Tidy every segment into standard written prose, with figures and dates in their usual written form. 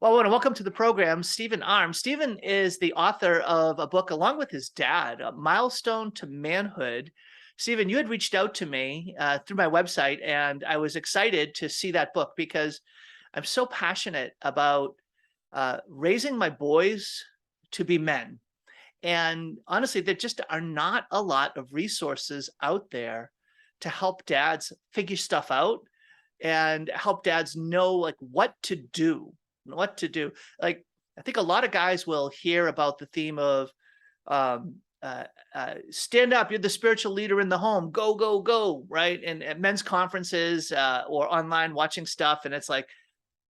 Well, I want to welcome to the program Stephen Arms. Stephen is the author of a book along with his dad, Milestone to Manhood. Stephen, you had reached out to me through my website, and I was excited to see that book because I'm so passionate about raising my boys to be men. And honestly, there just are not a lot of resources out there to help dads figure stuff out and help dads know like what to do. Like, I think a lot of guys will hear about the theme of um, stand up, you're the spiritual leader in the home, go, go, go, right? And at men's conferences or online watching stuff. And it's like,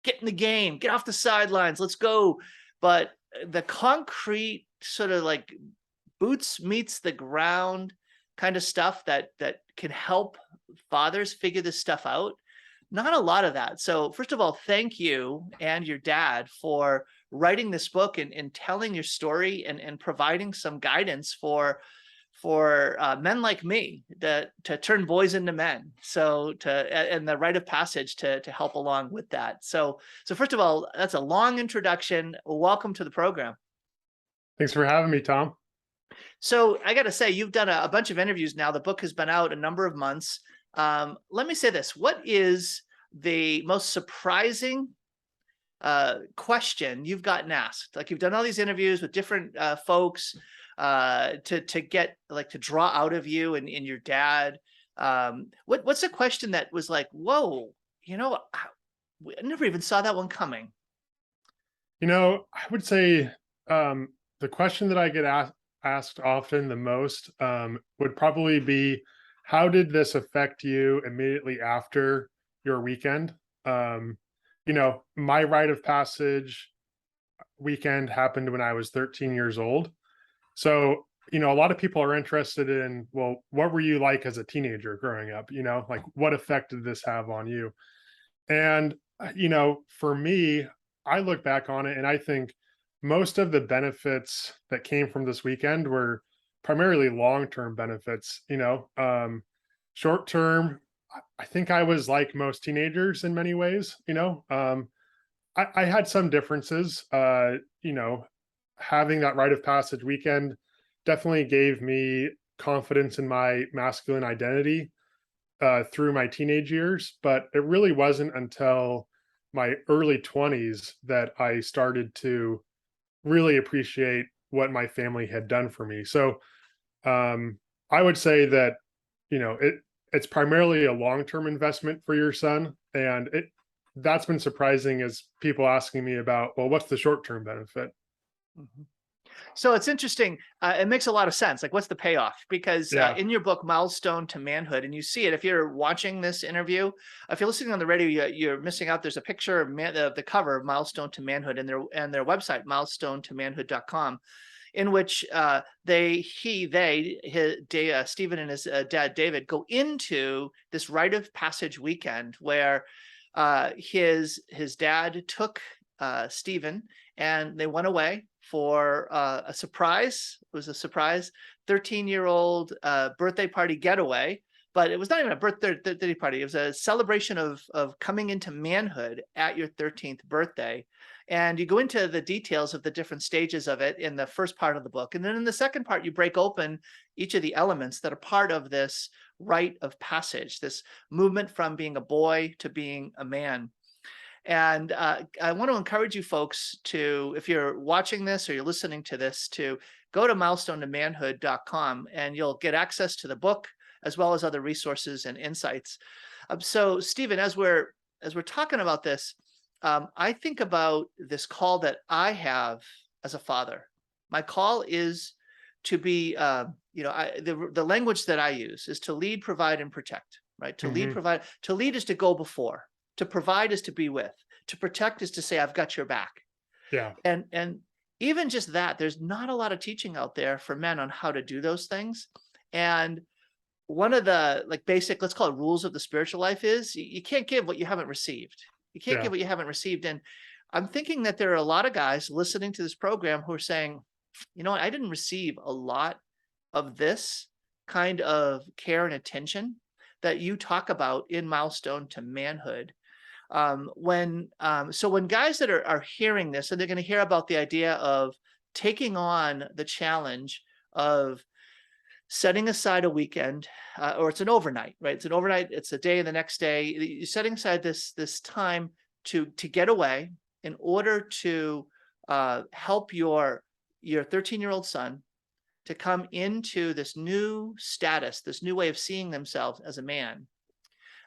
get in the game, get off the sidelines, let's go. But the concrete sort of like boots meets the ground kind of stuff that can help fathers figure this stuff out, not a lot of that. So first of all, thank you and your dad for writing this book and telling your story and providing some guidance for men like me to turn boys into men. So and the rite of passage to help along with that. So first of all, that's a long introduction. Welcome to the program. Thanks for having me, Tom. So I got to say, you've done a bunch of interviews now. The book has been out a number of months. Let me say this. What is the most surprising question you've gotten asked? Like, you've done all these interviews with different folks to get like to draw out of you and your dad. What's a question that was like, whoa, I never even saw that one coming. I would say the question that I get asked often the most would probably be, how did this affect you immediately after your weekend? My rite of passage weekend happened when I was 13 years old. So, a lot of people are interested in, well, what were you like as a teenager growing up? Like, what effect did this have on you? And, for me, I look back on it and I think most of the benefits that came from this weekend were primarily long-term benefits. Short term, I think I was like most teenagers in many ways. I had some differences. Having that rite of passage weekend definitely gave me confidence in my masculine identity through my teenage years, but it really wasn't until my early 20s that I started to really appreciate what my family had done for me. So I would say that it's primarily a long-term investment for your son, and that's been surprising as people asking me about, well, what's the short-term benefit? Mhm. So it's interesting. It makes a lot of sense. Like, what's the payoff? Because Yeah. in your book, Milestone to Manhood, and you see it if you're watching this interview, if you're listening on the radio, you're missing out. There's a picture of the cover of Milestone to Manhood and their website, milestonetomanhood.com, in which Stephen and his dad David go into this rite of passage weekend where his dad took Stephen and they went away for a surprise. It was a surprise 13-year-old birthday party getaway, but it was not even a birthday party. It was a celebration of coming into manhood at your 13th birthday. And you go into the details of the different stages of it in the first part of the book. And then in the second part, you break open each of the elements that are part of this rite of passage, this movement from being a boy to being a man. And I want to encourage you folks to, if you're watching this or you're listening to this, to go to milestonetomanhood.com and you'll get access to the book as well as other resources and insights. So, Stephen, as we're talking about this, I think about this call that I have as a father. My call is to be, the language that I use is to lead, provide, and protect. Right? To lead, Hmm. provide. To lead is to go before. To provide is to be with. To protect is to say, I've got your back. Yeah. And even just that, there's not a lot of teaching out there for men on how to do those things. And one of the like basic, let's call it rules of the spiritual life is you can't give what you haven't received. You can't Yeah. give what you haven't received. And I'm thinking that there are a lot of guys listening to this program who are saying, you know what, I didn't receive a lot of this kind of care and attention that you talk about in Milestone to Manhood. When guys that are hearing this, and they're going to hear about the idea of taking on the challenge of setting aside a weekend, or it's an overnight, right? It's an overnight, it's a day and the next day. You're setting aside this time to get away in order to help your 13-year-old son to come into this new status, this new way of seeing themselves as a man.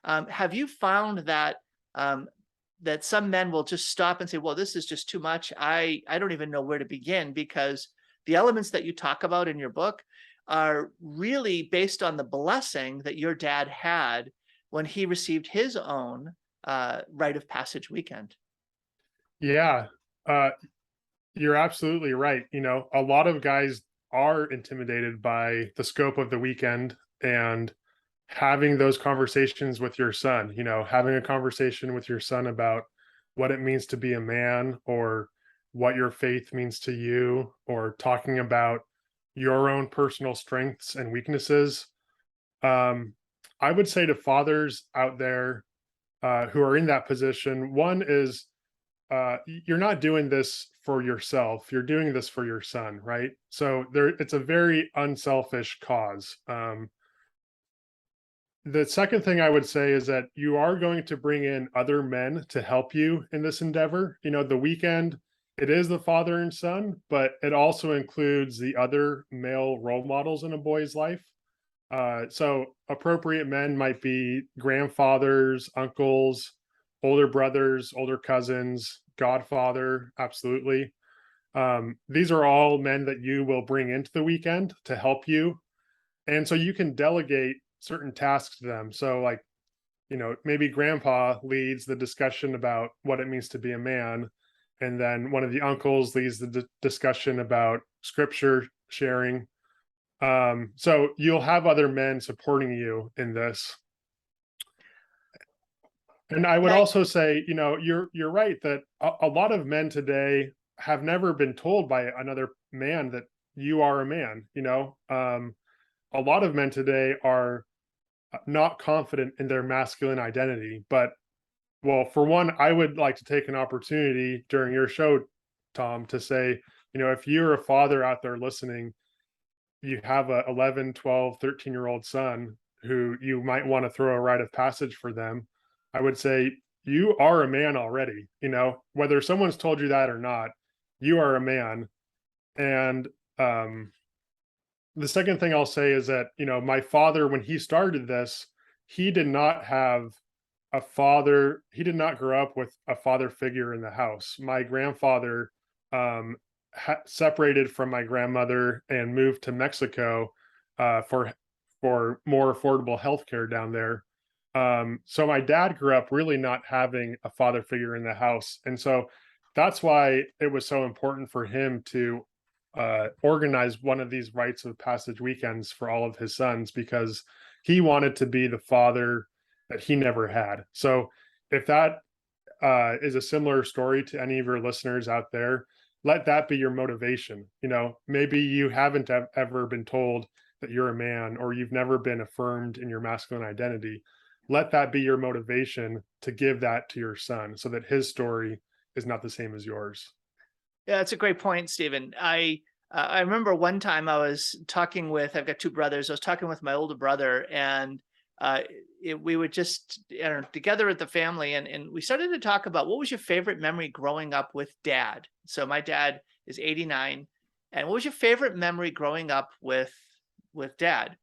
Have you found that that some men will just stop and say, well, this is just too much. I don't even know where to begin, because the elements that you talk about in your book are really based on the blessing that your dad had when he received his own rite of passage weekend. Yeah, you're absolutely right. A lot of guys are intimidated by the scope of the weekend, and having those conversations with your son, having a conversation with your son about what it means to be a man, or what your faith means to you, or talking about your own personal strengths and weaknesses. I would say to fathers out there who are in that position, one is you're not doing this for yourself, you're doing this for your son, right? So it's a very unselfish cause. The second thing I would say is that you are going to bring in other men to help you in this endeavor. The weekend, it is the father and son, but it also includes the other male role models in a boy's life. So appropriate men might be grandfathers, uncles, older brothers, older cousins, godfather, absolutely. These are all men that you will bring into the weekend to help you. And so you can delegate certain tasks to them. So like, maybe grandpa leads the discussion about what it means to be a man. And then one of the uncles leads the discussion about scripture sharing. So you'll have other men supporting you in this. And I would Yeah, also say, you're right that a lot of men today have never been told by another man that you are a man. A lot of men today are not confident in their masculine identity. But, well, for one, I would like to take an opportunity during your show, Tom, to say, if you're a father out there listening, you have a 11, 12, 13-year-old son who you might want to throw a rite of passage for them, I would say you are a man already. Whether someone's told you that or not, you are a man. And the second thing I'll say is that, my father, when he started this, he did not have a father. He did not grow up with a father figure in the house. My grandfather um, separated from my grandmother and moved to Mexico for more affordable healthcare down there. So my dad grew up really not having a father figure in the house, and so that's why it was so important for him to organize one of these rites of passage weekends for all of his sons, because he wanted to be the father that he never had. So if that is a similar story to any of your listeners out there, let that be your motivation. Maybe you haven't ever been told that you're a man, or you've never been affirmed in your masculine identity. Let that be your motivation to give that to your son, so that his story is not the same as yours. yeah, that's a great point, Stephen. I remember one time I was talking with, I've got two brothers. I was talking with my older brother, and we were just together at the family, and we started to talk about what was your favorite memory growing up with dad. So my dad is 89, and what was your favorite memory growing up with dad?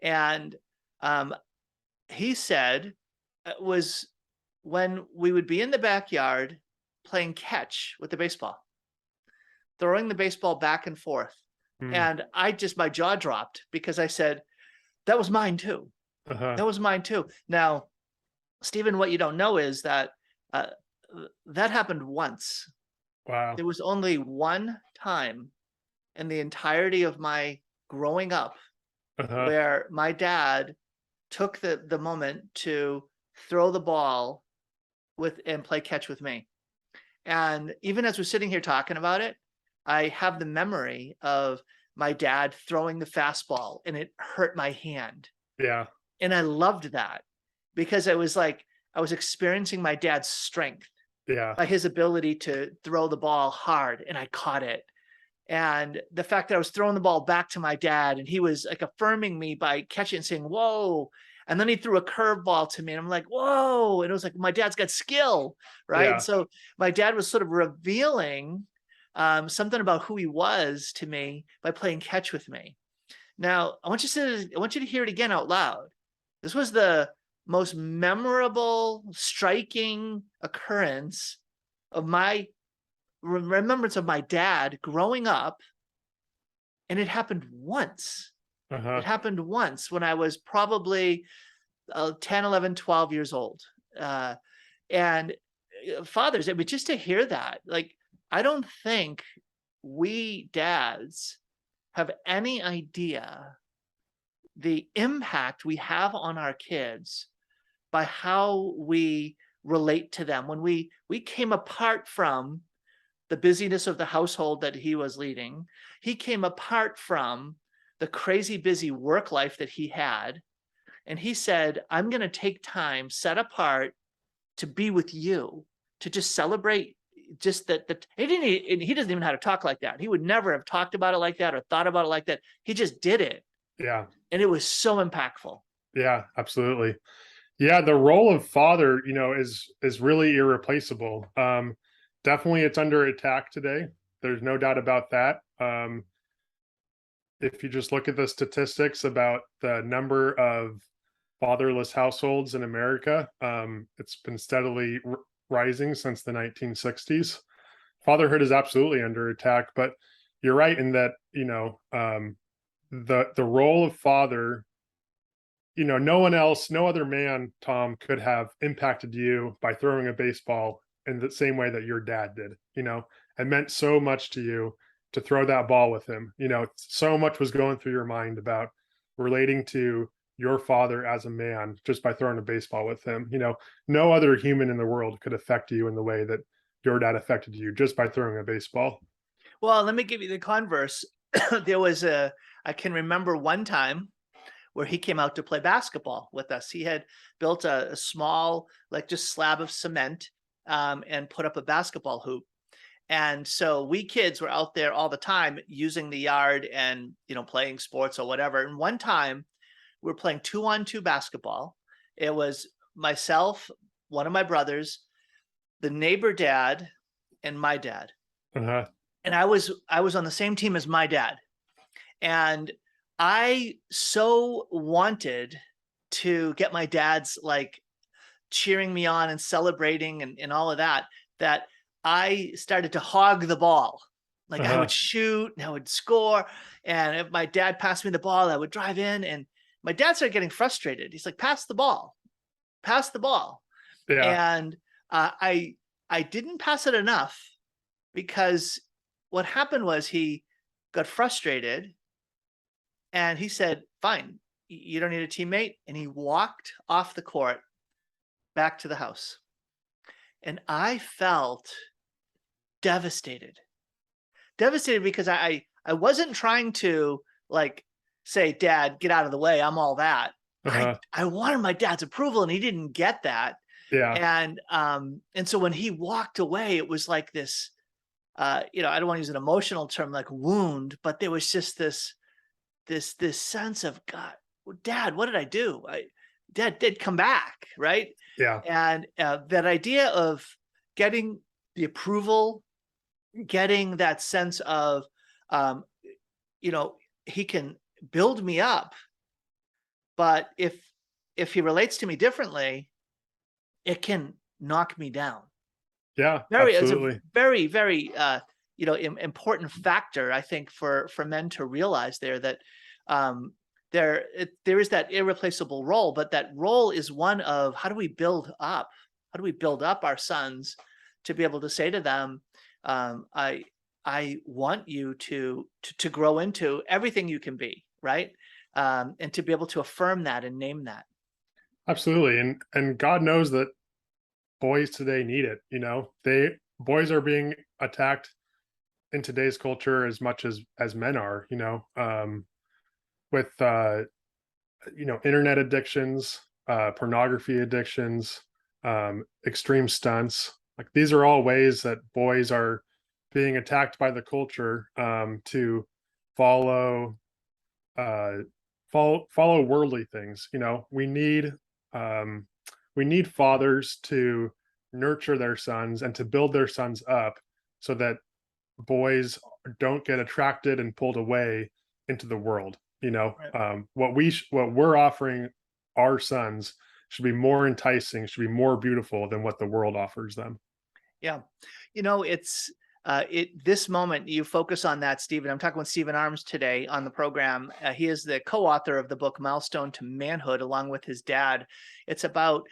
And he said it was when we would be in the backyard playing catch with the baseball, throwing the baseball back and forth. Mm. And my jaw dropped, because I said, that was mine too. Uh-huh. That was mine too. Now, Stephen, what you don't know is that uh, that happened once. Wow. There was only one time in the entirety of my growing up Uh-huh. where my dad took the moment to throw the ball and play catch with me. And even as we're sitting here talking about it, I have the memory of my dad throwing the fastball, and it hurt my hand. Yeah. And I loved that, because it was like, I was experiencing my dad's strength Yeah. by his ability to throw the ball hard, and I caught it. And the fact that I was throwing the ball back to my dad and he was like affirming me by catching and saying, whoa. And then he threw a curveball to me and I'm like, whoa. And it was like, my dad's got skill. Right. And Yeah. so my dad was sort of revealing something about who he was to me by playing catch with me. Now, I want you to hear it again out loud. This was the most memorable, striking occurrence of my remembrance of my dad growing up, and it happened once. It Uh-huh. happened once when I was probably 10, 11, 12 years old. Uh, and fathers, I mean, just to hear that, like, I don't think we dads have any idea the impact we have on our kids by how we relate to them. When we came apart from the busyness of the household that he was leading, he came apart from the crazy busy work life that he had, and he said, I'm going to take time set apart to be with you, to just celebrate just that he doesn't even know how to talk like that. He would never have talked about it like that or thought about it like that. He just did it, Yeah. and it was so impactful. Yeah, absolutely. Yeah, the role of father, is really irreplaceable. Definitely it's under attack today. There's no doubt about that. If you just look at the statistics about the number of fatherless households in America, it's been steadily rising since the 1960s. Fatherhood is absolutely under attack, but you're right in that, the role of father, no one else, no other man, Tom, could have impacted you by throwing a baseball in the same way that your dad did. It meant so much to you to throw that ball with him. So much was going through your mind about relating to your father as a man just by throwing a baseball with him. No other human in the world could affect you in the way that your dad affected you just by throwing a baseball. Well, let me give you the converse. There was I can remember one time where he came out to play basketball with us. He had built a small, like just slab of cement, and put up a basketball hoop. And so we kids were out there all the time using the yard and, playing sports or whatever. And one time we were playing 2-on-2 basketball. It was myself, one of my brothers, the neighbor dad, and my dad. Uh-huh. And I was on the same team as my dad. And I so wanted to get my dad's like cheering me on and celebrating and all of that, that I started to hog the ball. Like I would Uh-huh. shoot and I would score. And if my dad passed me the ball, I would drive in. And my dad started getting frustrated. He's like, pass the ball, pass the ball. Yeah. And I didn't pass it enough because what happened was he got frustrated and he said, fine, you don't need a teammate. And he walked off the court back to the house. And I felt devastated, devastated because I wasn't trying to like say, Dad, get out of the way. I'm all that. Uh-huh. I wanted my dad's approval and he didn't get that. Yeah. And so when he walked away, it was like this, I don't want to use an emotional term like wound, but there was just this sense of God, Dad, what did I do? Dad did come back, right? Yeah. And that idea of getting the approval, getting that sense of, um, he can build me up, but if he relates to me differently, it can knock me down. Yeah, It's a absolutely. very, very, important factor, I think, for men to realize there that there is that irreplaceable role, but that role is one of how do we build up? How do we build up our sons to be able to say to them, I want you to grow into everything you can be, right? And to be able to affirm that and name that. Absolutely. And God knows that boys today need it. Boys are being attacked in today's culture as much as men are, with internet addictions, pornography addictions, extreme stunts. Like these are all ways that boys are being attacked by the culture to follow uh follow worldly things. Um we need fathers to nurture their sons and to build their sons up so that boys don't get attracted and pulled away into the world. Right. What we're offering our sons should be more enticing, should be more beautiful than what the world offers them. Yeah. It's this moment you focus on that, Stephen. I'm talking with Stephen Arms today on the program. He is the co-author of the book Milestone to Manhood, along with his dad. It's about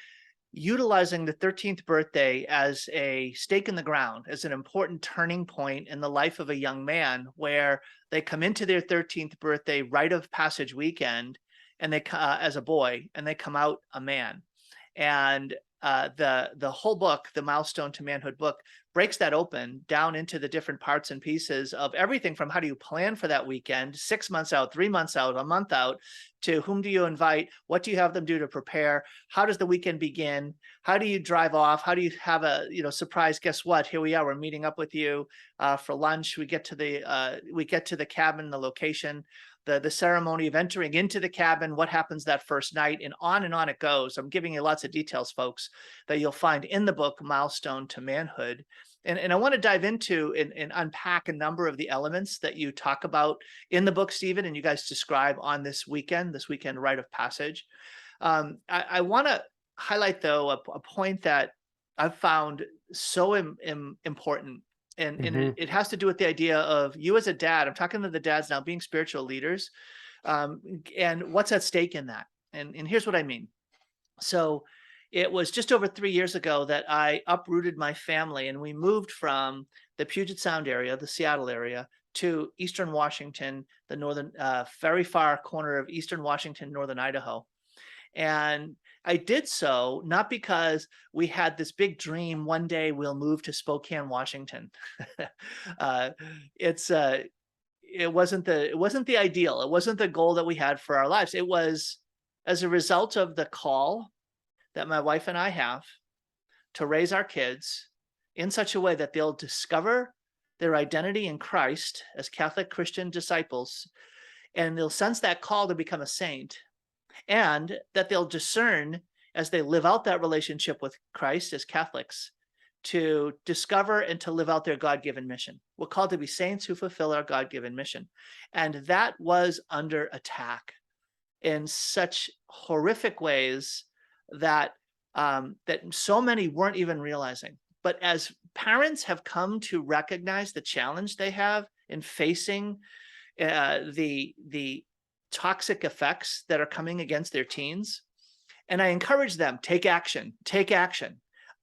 utilizing the 13th birthday as a stake in the ground, as an important turning point in the life of a young man, where they come into their 13th birthday rite of passage weekend, and they as a boy, and they come out a man. And the whole book, the Milestone to Manhood book, breaks that open down into the different parts and pieces of everything from how do you plan for that weekend, 6 months out, 3 months out, a month out, to whom do you invite, what do you have them do to prepare, how does the weekend begin, how do you drive off, how do you have a surprise, guess what, here we are, we're meeting up with you for lunch, we get to the cabin, the location, the ceremony of entering into the cabin, what happens that first night, and on it goes. I'm giving you lots of details, folks, that you'll find in the book Milestone to Manhood. And I want to dive into and unpack a number of the elements that you talk about in the book, Stephen, and you guys describe on this weekend rite of passage. I want to highlight, though, a point that I've found so important. And Hmm. it has to do with the idea of you as a dad. I'm talking to the dads now, being spiritual leaders, and what's at stake in that. And here's what I mean. So it was just over 3 years ago that I uprooted my family, and we moved from the Puget Sound area, the Seattle area, to Eastern Washington, the northern, very far corner of Eastern Washington, northern Idaho. And I did so not because we had this big dream one day we'll move to Spokane, Washington. uh, it's it wasn't the ideal. It wasn't the goal that we had for our lives. It was as a result of the call that my wife and I have to raise our kids in such a way that they'll discover their identity in Christ as Catholic Christian disciples, and they'll sense that call to become a saint, and that they'll discern as they live out that relationship with Christ as Catholics to discover and to live out their God-given mission. We're called to be saints who fulfill our God-given mission. And that was under attack in such horrific ways that that so many weren't even realizing. But as parents have come to recognize the challenge they have in facing the toxic effects that are coming against their teens, and I encourage them, take action,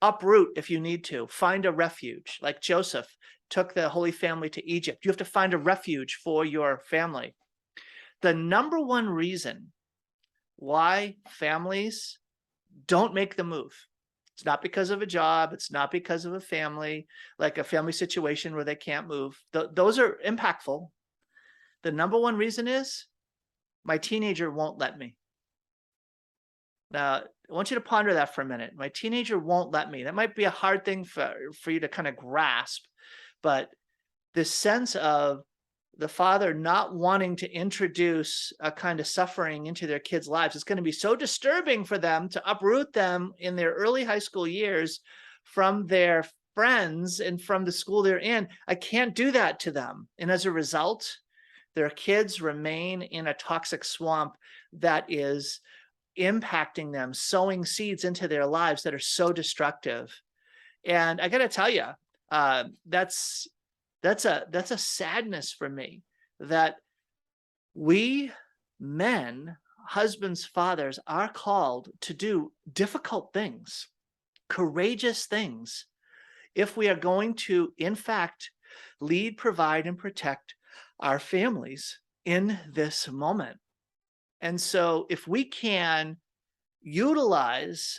uproot if you need to, find a refuge. Like Joseph took the Holy Family to Egypt. You have to find a refuge for your family. The number one reason why families don't make the move, it's not because of a job, it's not because of a family, like a family situation where they can't move. Those are impactful. The number one reason is my teenager won't let me. Now, I want you to ponder that for a minute. My teenager won't let me. That might be a hard thing for you to kind of grasp, but this sense of the father not wanting to introduce a kind of suffering into their kids' lives is going to be so disturbing for them to uproot them in their early high school years from their friends and from the school they're in. I can't do that to them. And as a result, their kids remain in a toxic swamp that is impacting them, sowing seeds into their lives that are so destructive. And I got to tell you, that's a sadness for me that we men, husbands, fathers, are called to do difficult things, courageous things, if we are going to, in fact, lead, provide, and protect our families in this moment. And so if we can utilize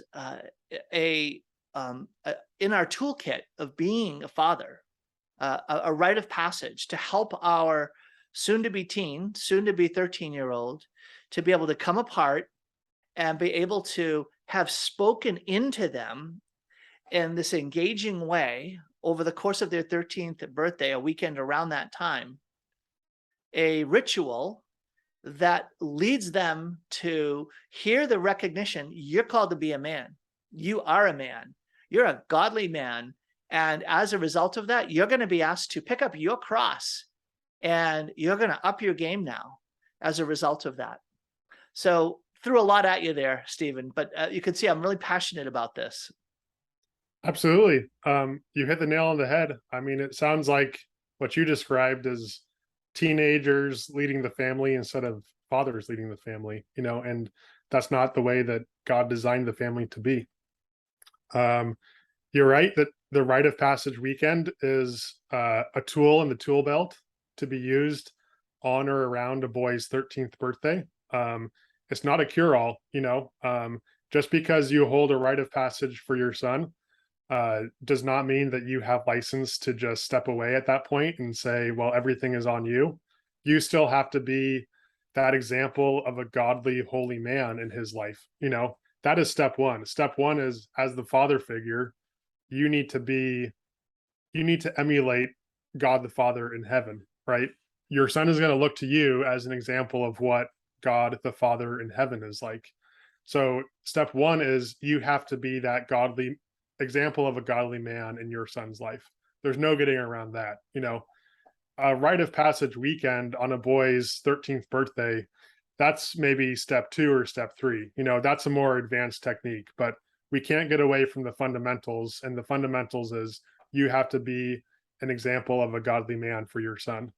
in our toolkit of being a father, a rite of passage to help our soon-to-be teen, soon-to-be 13-year-old, to be able to come apart and be able to have spoken into them in this engaging way over the course of their 13th birthday, a weekend around that time, a ritual that leads them to hear the recognition you're called to be a man. You are a man. You're a godly man. And as a result of that, you're going to be asked to pick up your cross and you're going to up your game now as a result of that. So, threw a lot at you there, Stephen, but you can see I'm really passionate about this. Absolutely. You hit the nail on the head. I mean, it sounds like what you described as teenagers leading the family instead of fathers leading the family, and that's not the way that God designed the family to be. You're right that the rite of passage weekend is a tool in the tool belt to be used on or around a boy's 13th birthday. It's not a cure-all, just because you hold a rite of passage for your son does not mean that you have license to just step away at that point and say, well, everything is on you. You still have to be that example of a godly, holy man in his life. That is step one. Step one is, as the father figure, you need to emulate God the Father in heaven, right? Your son is going to look to you as an example of what God the Father in heaven is like. So step one is you have to be that godly example of a godly man in your son's life. There's no getting around that. A rite of passage weekend on a boy's 13th birthday, that's maybe step two or step three. That's a more advanced technique, but we can't get away from the fundamentals. And the fundamentals is you have to be an example of a godly man for your son.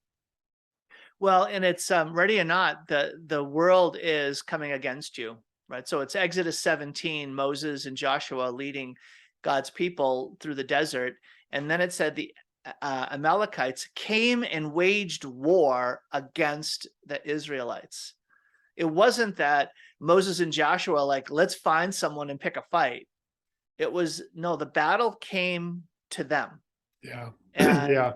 Well, and it's ready or not, the world is coming against you, right? So it's Exodus 17, Moses and Joshua leading God's people through the desert, and then it said the Amalekites came and waged war against the Israelites. It wasn't that Moses and Joshua like, let's find someone and pick a fight. It was, no, the battle came to them. Yeah. And Yeah.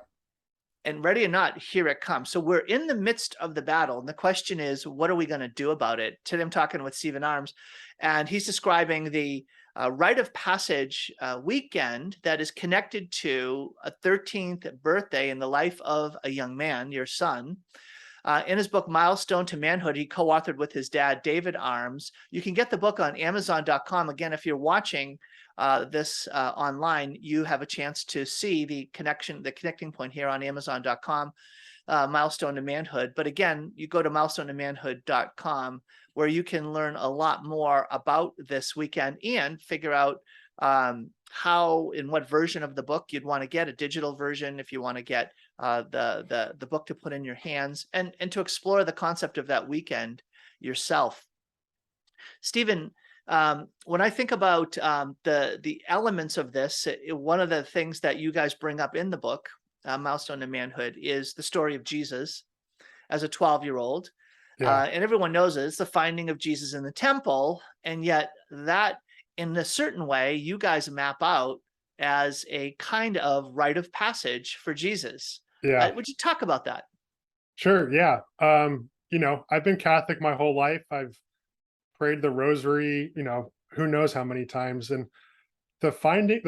and ready or not, here it comes. So we're in the midst of the battle. And the question is, what are we going to do about it? Today I'm talking with Stephen Arms, and he's describing the rite of passage weekend that is connected to a 13th birthday in the life of a young man, your son. In his book, Milestone to Manhood, he co-authored with his dad, David Arms. You can get the book on Amazon.com. Again, if you're watching this online, you have a chance to see the connecting point here on Amazon.com, Milestone to Manhood. But again, you go to milestonetomanhood.com where you can learn a lot more about this weekend and figure out how and what version of the book you'd want to get, a digital version if you want to get the book to put in your hands, and to explore the concept of that weekend yourself. Stephen, when I think about the elements of this, one of the things that you guys bring up in the book, Milestone to Manhood, is the story of Jesus as a 12-year-old. Yeah. And everyone knows it. It's the finding of Jesus in the temple. And yet that, in a certain way, you guys map out as a kind of rite of passage for Jesus. Yeah. Would you talk about that? Sure. Yeah. I've been Catholic my whole life. I've prayed the rosary, who knows how many times. And the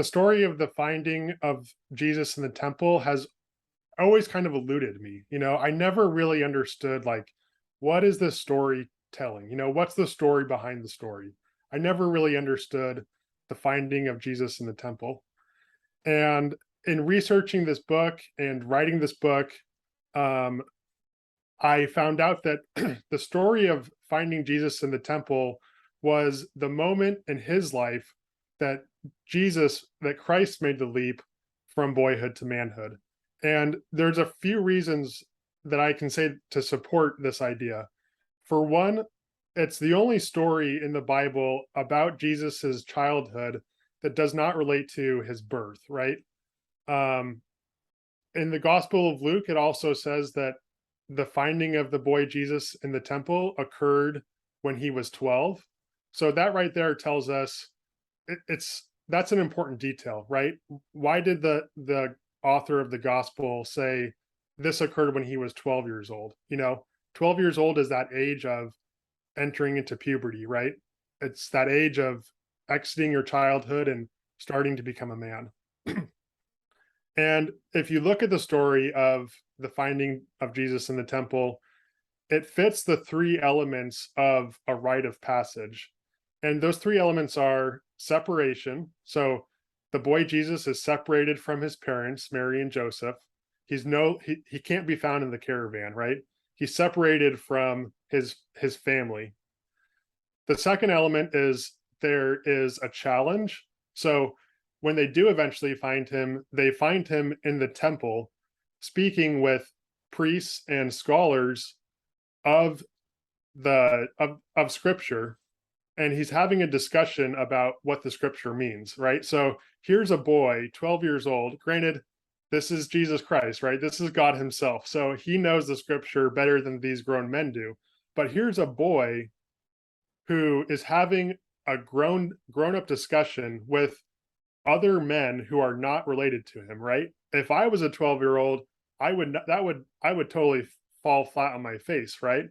story of the finding of Jesus in the temple has always kind of eluded me. I never really understood, like, what is this story telling? What's the story behind the story? I never really understood the finding of Jesus in the temple. And in researching this book and writing this book, I found out that the story of finding Jesus in the temple was the moment in his life that Christ made the leap from boyhood to manhood. And there's a few reasons that I can say to support this idea. For one, it's the only story in the Bible about Jesus's childhood that does not relate to his birth, right? In the Gospel of Luke, it also says that the finding of the boy Jesus in the temple occurred when he was 12. So that right there tells us that's an important detail, right? Why did the author of the gospel say this occurred when he was 12 years old? 12 years old is that age of entering into puberty, right? It's that age of exiting your childhood and starting to become a man. And if you look at the story of the finding of Jesus in the temple, it fits the three elements of a rite of passage. And those three elements are separation. So the boy Jesus is separated from his parents, Mary and Joseph. He can't be found in the caravan, right? He's separated from his family. The second element is there is a challenge. So when they do eventually find him, they find him in the temple speaking with priests and scholars of of scripture, and he's having a discussion about what the scripture means, right? So here's a boy 12 years old. Granted, this is Jesus Christ, right? This is God himself, so he knows the scripture better than these grown men do. But here's a boy who is having a grown up discussion with other men who are not related to him, right? If I was a 12-year-old, I would totally fall flat on my face, right?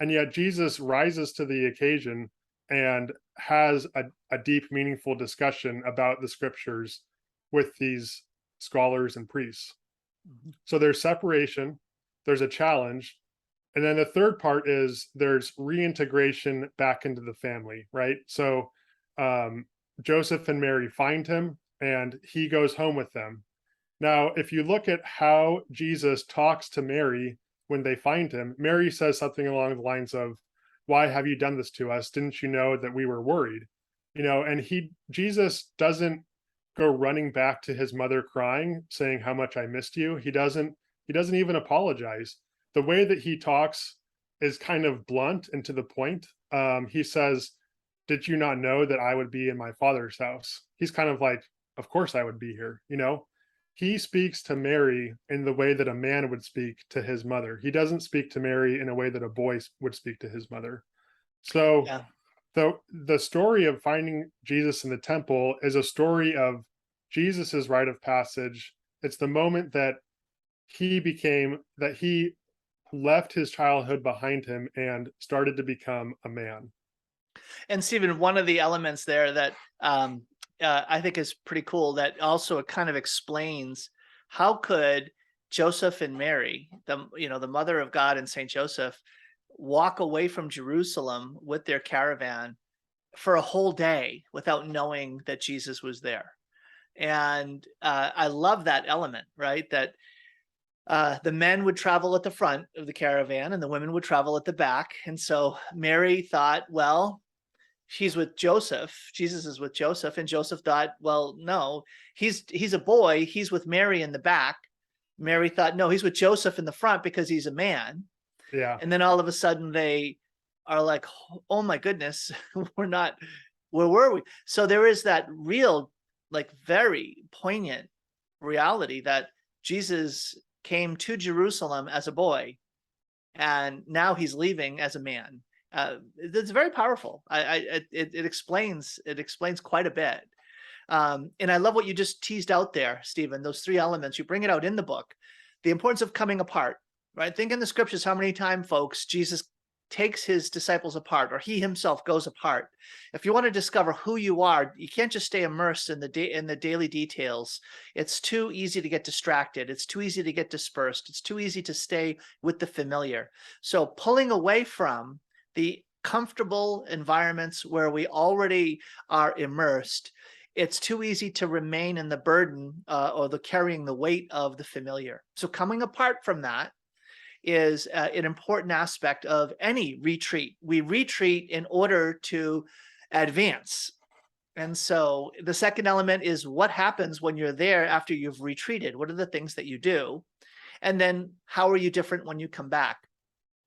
And yet Jesus rises to the occasion and has a deep, meaningful discussion about the scriptures with these scholars and priests. Mhm. So there's separation, there's a challenge, and then the third part is there's reintegration back into the family, right? So um, Joseph and Mary find him, and he goes home with them. Now, if you look at how Jesus talks to Mary when they find him, Mary says something along the lines of, "Why have you done this to us? Didn't you know that we were worried?" And Jesus doesn't go running back to his mother crying, saying how much I missed you. He doesn't even apologize. The way that he talks is kind of blunt and to the point. He says, "Did you not know that I would be in my father's house?" He's kind of like, "Of course I would be here." He speaks to Mary in the way that a man would speak to his mother. He doesn't speak to Mary in a way that a boy would speak to his mother. So Yeah. the story of finding Jesus in the temple is a story of Jesus's rite of passage. It's the moment that he left his childhood behind him and started to become a man. And Stephen, one of the elements there that I think is pretty cool that also it kind of explains how could Joseph and Mary, the mother of God and Saint Joseph, walk away from Jerusalem with their caravan for a whole day without knowing that Jesus was there. And I love that element, right? That the men would travel at the front of the caravan and the women would travel at the back. And so Mary thought, well, she's with Joseph. Jesus is with Joseph. And Joseph thought, well, no, he's a boy. He's with Mary in the back. Mary thought, no, he's with Joseph in the front because he's a man. Yeah. And then all of a sudden they are like, oh my goodness, where were we? So there is that real, like very poignant reality that Jesus came to Jerusalem as a boy and now he's leaving as a man. It's very powerful. It explains quite a bit. And I love what you just teased out there, Stephen. Those three elements, you bring it out in the book. The importance of coming apart, right? Think in the scriptures how many times, folks, Jesus takes his disciples apart, or he himself goes apart. If you want to discover who you are, you can't just stay immersed in the daily details. It's too easy to get distracted. It's too easy to get dispersed. It's too easy to stay with the familiar. So pulling away from the comfortable environments where we already are immersed, it's too easy to remain in the burden or the carrying the weight of the familiar. So coming apart from that is an important aspect of any retreat. We retreat in order to advance. And so the second element is what happens when you're there after you've retreated? What are the things that you do? And then how are you different when you come back?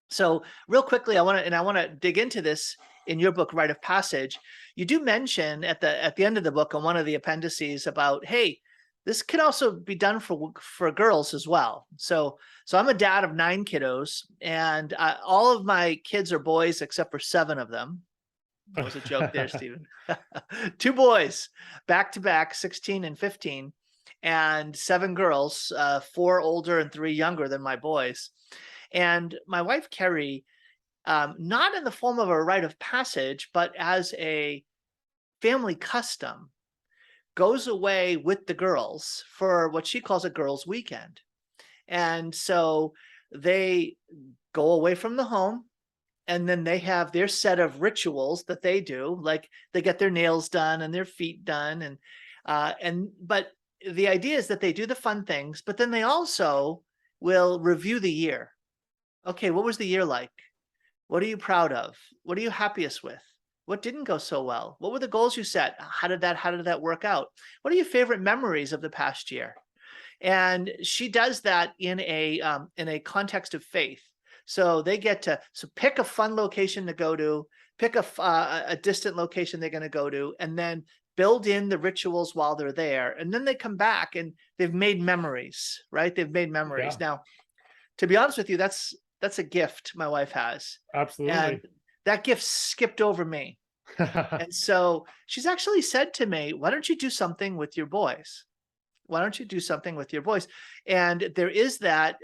So real quickly, I want to dig into this in your book, Rite of Passage. You do mention at the end of the book on one of the appendices about, hey, this can also be done for girls as well. So I'm a dad of 9 kiddos, and all of my kids are boys except for 7 of them. That was a joke there, Stephen. 2 boys, back to back, 16 and 15, and 7 girls, 4 older and 3 younger than my boys. And my wife, Carrie, not in the form of a rite of passage, but as a family custom, goes away with the girls for what she calls a girls' weekend. And so they go away from the home, and then they have their set of rituals that they do, like they get their nails done and their feet done, and but the idea is that they do the fun things, but then they also will review the year. Okay, what was the year like? What are you proud of? What are you happiest with? What didn't go so well? What were the goals you set? How did that work out? What are your favorite memories of the past year? And she does that in a context of faith. So they get to pick a fun location to go to, pick a distant location they're going to go to, and then build in the rituals while they're there. And then they come back and they've made memories, right? They've made memories. Yeah, Now, to be honest with you, that's a gift my wife has, and absolutely. that gift skipped over me. And so she's actually said to me, "Why don't you do something with your boys? Why don't you do something with your voice?" And there is that,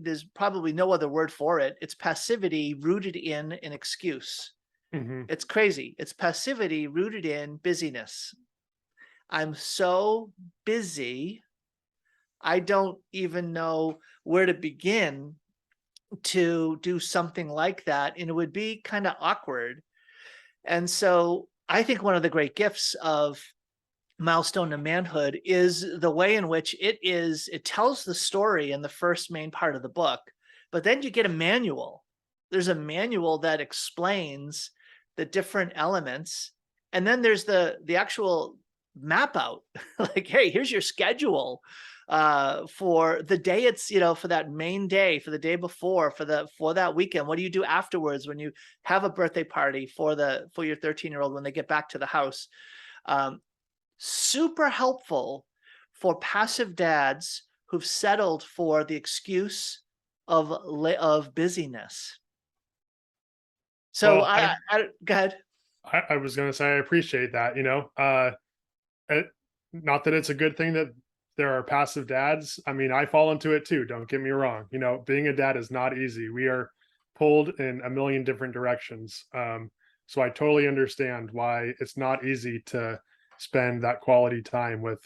there's probably no other word for it. It's passivity rooted in an excuse. Mhm. It's crazy. It's passivity rooted in busyness. I'm so busy, I don't even know where to begin to do something like that. And it would be kind of awkward. And so I think one of the great gifts of Milestone to Manhood is the way in which it tells the story in the first main part of the book, but then you get a manual. There's a manual that explains the different elements, and then there's the actual map out. Like, hey, here's your schedule for the day, it's, for that main day, for the day before, for that weekend. What do you do afterwards when you have a birthday party for your 13-year-old when they get back to the house? um, Super helpful for passive dads who've settled for the excuse of busyness. So Well, I go ahead. I was gonna say I appreciate that, it, not that it's a good thing that there are passive dads. I mean, I fall into it too, don't get me wrong. Being a dad is not easy. We are pulled in a million different directions. So I totally understand why it's not easy to spend that quality time with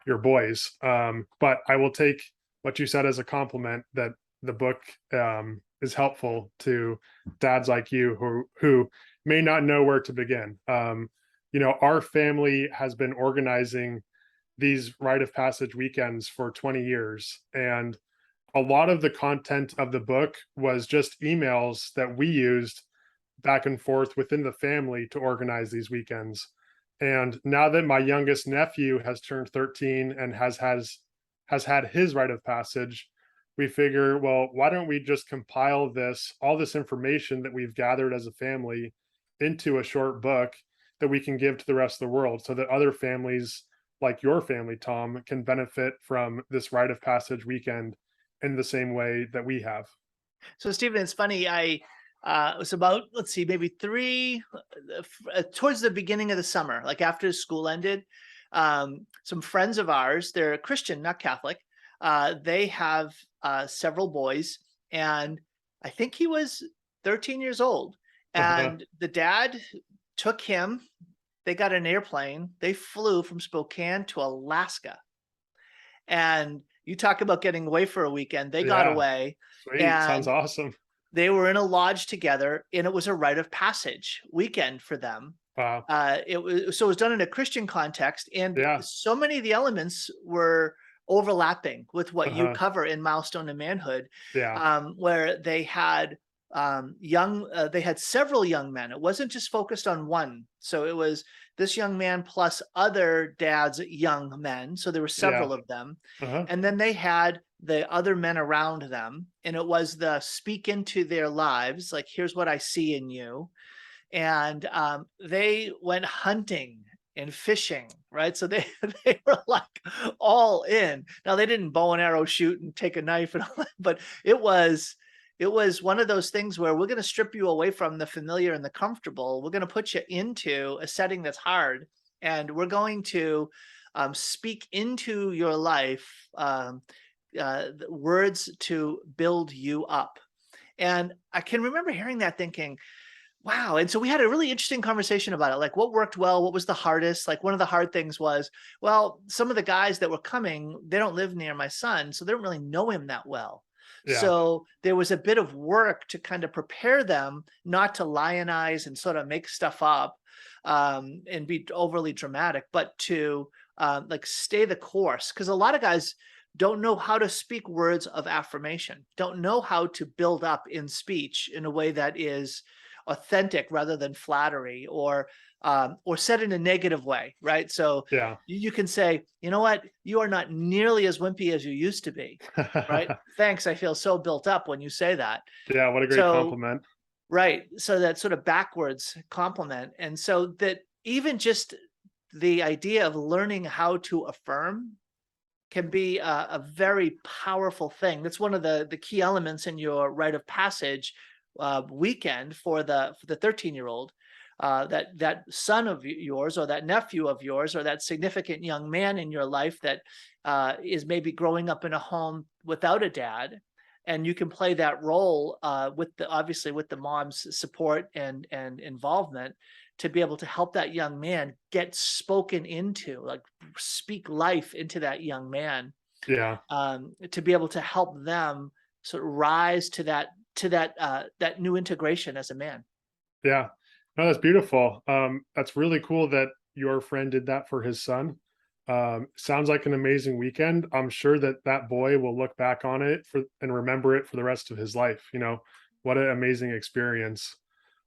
your boys. But I will take what you said as a compliment that the book is helpful to dads like you who may not know where to begin. Our family has been organizing these rite of passage weekends for 20 years. And a lot of the content of the book was just emails that we used back and forth within the family to organize these weekends. And now that my youngest nephew has turned 13 and has had his rite of passage, we figure, well, why don't we just compile all this information that we've gathered as a family into a short book that we can give to the rest of the world so that other families like your family, Tom, can benefit from this rite of passage weekend in the same way that we have. So Stephen, it's funny. It was about, let's see, maybe towards the beginning of the summer, like after school ended. Some friends of ours, they're Christian, not Catholic. They have several boys, and I think he was 13 years old. Uh-huh. And the dad took him. They got an airplane. They flew from Spokane to Alaska. And you talk about getting away for a weekend. They got Yeah. away, Sweet. Sounds and awesome. they were in a lodge together, and it was a rite of passage weekend for them. Wow. It was done in a Christian context, and Yeah. so many of the elements were overlapping with what you Uh-huh. cover in Milestone to Manhood, Yeah. where they had several young men. It wasn't just focused on one. So it was this young man plus other dads, young men. So there were Yeah. several of them, Uh-huh. and then they had the other men around them, and it was the speak into their lives, like, here's what I see in you. And they went hunting and fishing, right? So they they were like all in. Now they didn't bow and arrow shoot and take a knife and all that, but it was one of those things where we're going to strip you away from the familiar and the comfortable. We're going to put you into a setting that's hard, and we're going to speak into your life, words to build you up. And I can remember hearing that, thinking, Wow. And so we had a really interesting conversation about it. Like what worked well, what was the hardest? Like one of the hard things was, well, some of the guys that were coming, they don't live near my son, so they don't really know him that well. Yeah. So there was a bit of work to kind of prepare them not to lionize and sort of make stuff up and be overly dramatic, but to like stay the course. Because a lot of guys don't know how to speak words of affirmation, don't know how to build up in speech in a way that is authentic rather than flattery or said in a negative way, right? So Yeah. you can say, you know what, you are not nearly as wimpy as you used to be, right? Thanks, I feel so built up when you say that. Yeah, what a great So compliment. right, so that sort of backwards compliment, and so that even just the idea of learning how to affirm can be a very powerful thing. That's one of the key elements in your rite of passage weekend for the 13-year-old. That son of yours, or that nephew of yours, or that significant young man in your life that is maybe growing up in a home without a dad, and you can play that role with the obviously with the mom's support and involvement to be able to help that young man get spoken into, like speak life into that young man, Yeah. to be able to help them sort of rise to that new integration as a man. Yeah. No, that's beautiful. That's really cool that your friend did that for his son. Sounds like an amazing weekend. I'm sure that that boy will look back on it for and remember it for the rest of his life. What an amazing experience.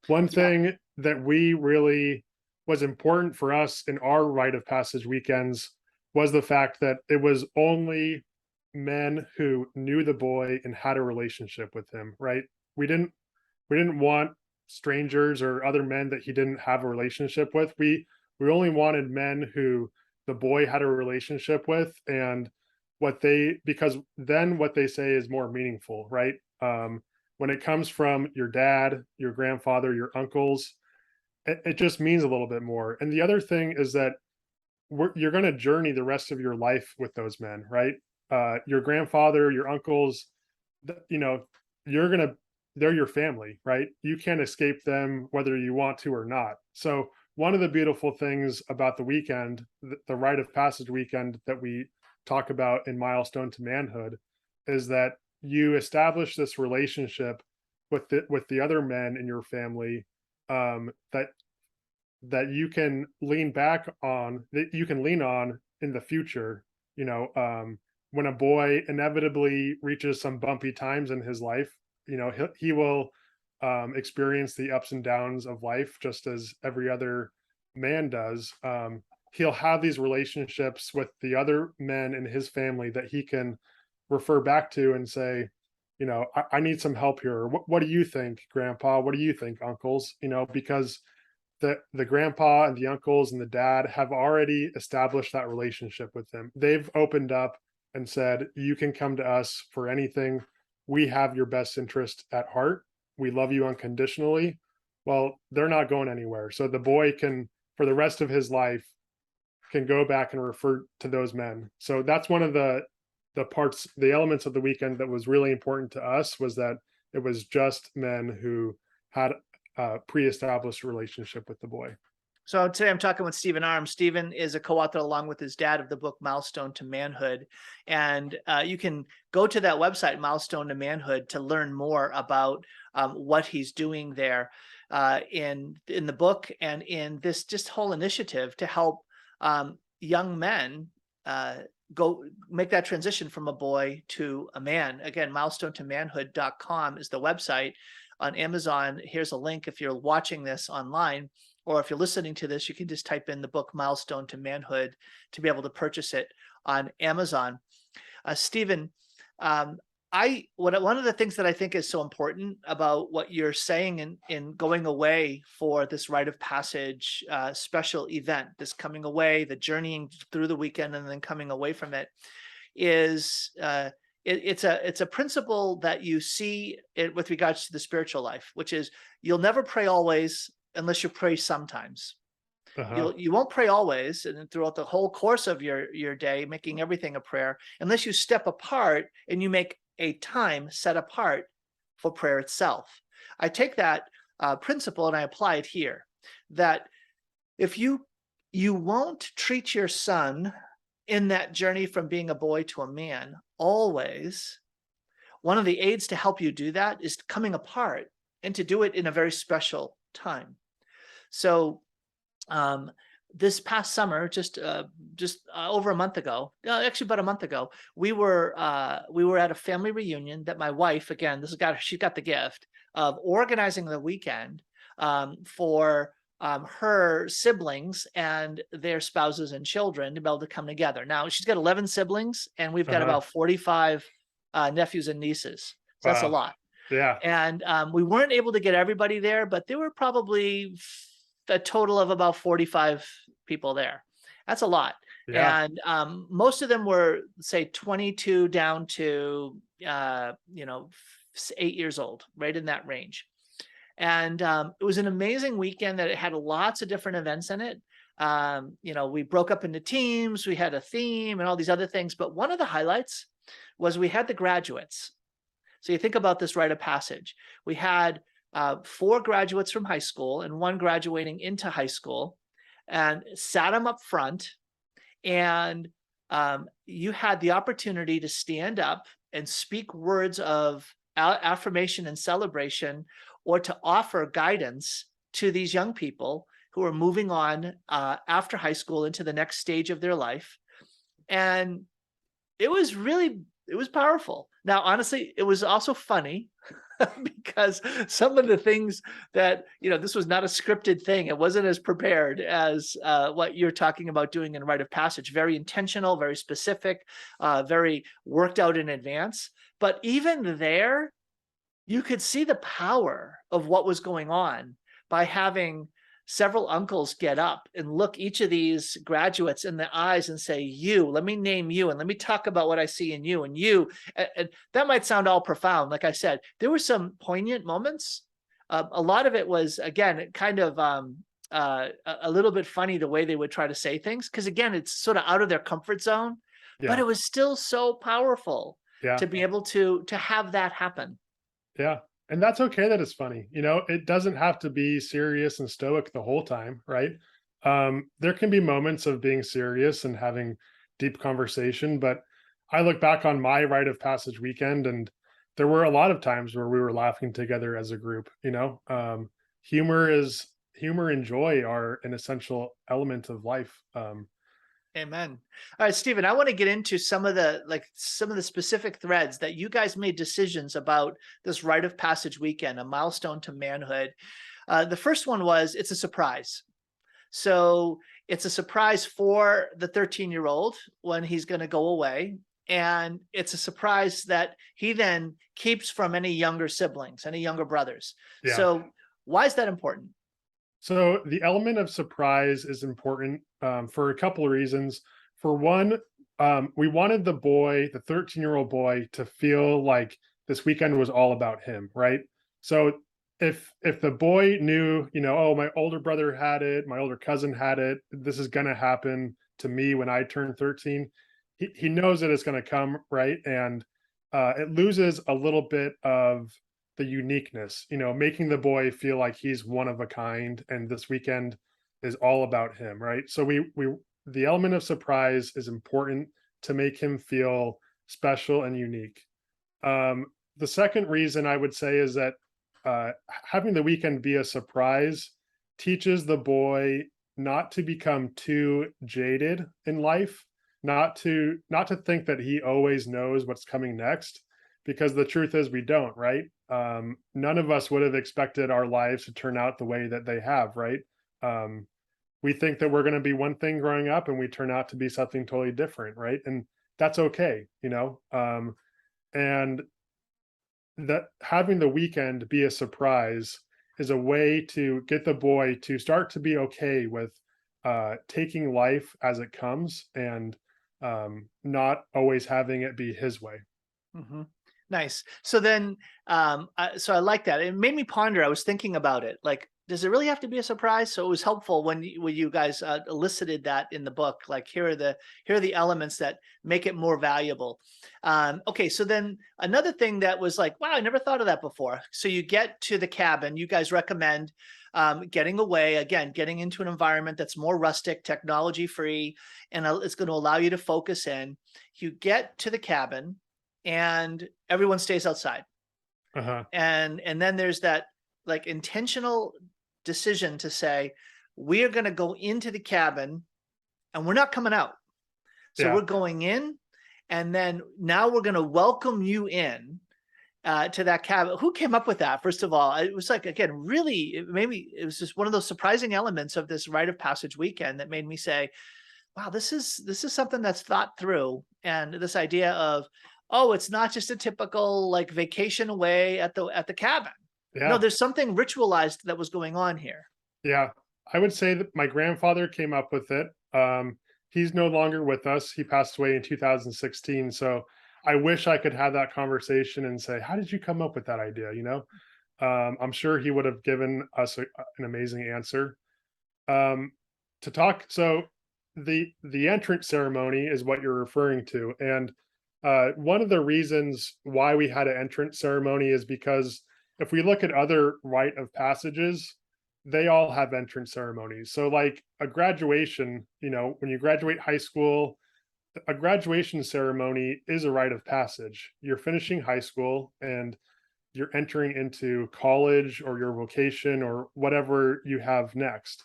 One Yeah, thing that we really was important for us in our rite of passage weekends was the fact that it was only men who knew the boy and had a relationship with him, right? We didn't we didn't want strangers or other men that he didn't have a relationship with. We only wanted men who the boy had a relationship with, and what they because then what they say is more meaningful, right? When it comes from your dad, your grandfather, your uncles, it just means a little bit more. And the other thing is that you're going to journey the rest of your life with those men, right? Your grandfather, your uncles, th- you know, you're going to, they're your family, right? You can't escape them whether you want to or not. So, one of the beautiful things about the weekend, the rite of passage weekend that we talk about in Milestone to Manhood, is that you establish this relationship with the other men in your family, that you can lean back on, that you can lean on in the future. When a boy inevitably reaches some bumpy times in his life, he will experience the ups and downs of life just as every other man does. He'll have these relationships with the other men in his family that he can refer back to and say, I need some help here. What do you think, grandpa? What do you think, uncles? Because the grandpa and the uncles and the dad have already established that relationship with them. They've opened up and said, "You can come to us for anything. We have your best interest at heart. We love you unconditionally." Well, they're not going anywhere. So the boy can, for the rest of his life, can go back and refer to those men. So that's one of the elements of the weekend that was really important to us, was that it was just men who had a pre-established relationship with the boy. so today I'm talking with Stephen Arms. Stephen is a co-author along with his dad of the book Milestone to Manhood. And you can go to that website, Milestone to Manhood, to learn more about what he's doing there in the book and in this just whole initiative to help young men go make that transition from a boy to a man. Again, milestonetomanhood.com is the website. On Amazon, here's a link if you're watching this online, or if you're listening to this, you can just type in the book Milestone to Manhood to be able to purchase it on Amazon. Stephen, um, one of the things that I think is so important about what you're saying in going away for this rite of passage special event, this coming away, the journeying through the weekend and then coming away from it, is it's a principle that you see it with regards to the spiritual life, which is you'll never pray always unless you pray sometimes. Uh-huh. You won't pray always, and then throughout the whole course of your day, making everything a prayer, unless you step apart and you make a time set apart for prayer itself. I take that principle, and I apply it here, that if you won't treat your son in that journey from being a boy to a man always, one of the aids to help you do that is coming apart, and to do it in a very special time. So um, this past summer, just over a month ago, actually about a month ago, we were at a family reunion that my wife, again, she got the gift of organizing the weekend for her siblings and their spouses and children to be able to come together. Now she's got 11 siblings, and we've got Uh-huh. about 45 nephews and nieces. So that's a Wow. lot. Yeah. And we weren't able to get everybody there, but there were probably a total of about 45 people there. That's a lot. Yeah. And most of them were, say, 22 down to 8 years old, right in that range. And it was an amazing weekend that it had lots of different events in it. We broke up into teams, we had a theme and all these other things. But one of the highlights was we had the graduates. So you think about this rite of passage. We had 4 graduates from high school and 1 graduating into high school, and sat them up front. And you had the opportunity to stand up and speak words of affirmation and celebration, or to offer guidance to these young people who are moving on after high school into the next stage of their life. And it was powerful. Now, honestly, it was also funny because some of the things that, this was not a scripted thing. It wasn't as prepared as what you're talking about doing in Rite of Passage. Very intentional, very specific, very worked out in advance. But even there, you could see the power of what was going on by having several uncles get up and look each of these graduates in the eyes and say, "You, let me name you, and let me talk about what I see in you, and you." And that might sound all profound. Like I said, there were some poignant moments. A lot of it was, again, kind of a little bit funny the way they would try to say things, because again, it's sort of out of their comfort zone, but Yeah. it was still so powerful Yeah. to be able to have that happen. Yeah. And that's okay that it's funny. It doesn't have to be serious and stoic the whole time, right? There can be moments of being serious and having deep conversation, but I look back on my rite of passage weekend, and there were a lot of times where we were laughing together as a group. Humor and joy are an essential element of life. Amen. All right, Stephen, I want to get into some of the specific threads that you guys made decisions about this rite of passage weekend, a milestone to manhood. The first one was, it's a surprise. So it's a surprise for the 13-year-old when he's going to go away. And it's a surprise that he then keeps from any younger siblings, any younger brothers. Yeah. So why is that important? So the element of surprise is important for a couple of reasons. For one, we wanted the 13-year-old boy, to feel like this weekend was all about him, right? So if the boy knew, oh, my older brother had it, my older cousin had it, this is going to happen to me when I turn 13, he knows that it's going to come, right? And it loses a little bit of the uniqueness, making the boy feel like he's one of a kind, and this weekend is all about him, right? So the element of surprise is important to make him feel special and unique. The second reason I would say is that having the weekend be a surprise teaches the boy not to become too jaded in life, not to think that he always knows what's coming next, because the truth is we don't, right? None of us would have expected our lives to turn out the way that they have, right? We think that we're going to be one thing growing up, and we turn out to be something totally different, right? And that's okay. And that having the weekend be a surprise is a way to get the boy to start to be okay with taking life as it comes, and not always having it be his way. Mhm. Nice. So then, so I like that. It made me ponder. I was thinking about it. Like, does it really have to be a surprise? So it was helpful when you guys elicited that in the book. Like here are the elements that make it more valuable. Okay, so then another thing that was like, wow, I never thought of that before. So you get to the cabin. You guys recommend getting away again, getting into an environment that's more rustic, technology free, and it's going to allow you to focus in. You get to the cabin, and everyone stays outside, Uh-huh. and then there's that like intentional decision to say, we are going to go into the cabin and we're not coming out. So Yeah. we're going in, and then now we're going to welcome you in to that cabin. Who came up with that? First of all, it was like, again, really, it was just one of those surprising elements of this rite of passage weekend that made me say, wow, this is something that's thought through. And this idea of, oh, it's not just a typical like vacation away at the cabin. No, Yeah. there's something ritualized that was going on here. Yeah. I would say that my grandfather came up with it. He's no longer with us. He passed away in 2016. So I wish I could have that conversation and say, how did you come up with that idea? I'm sure he would have given us an amazing answer. Um, to talk, so the entrance ceremony is what you're referring to, and one of the reasons why we had an entrance ceremony is because if we look at other rite of passages, they all have entrance ceremonies. So, like a graduation, when you graduate high school, a graduation ceremony is a rite of passage. You're finishing high school and you're entering into college or your vocation or whatever you have next.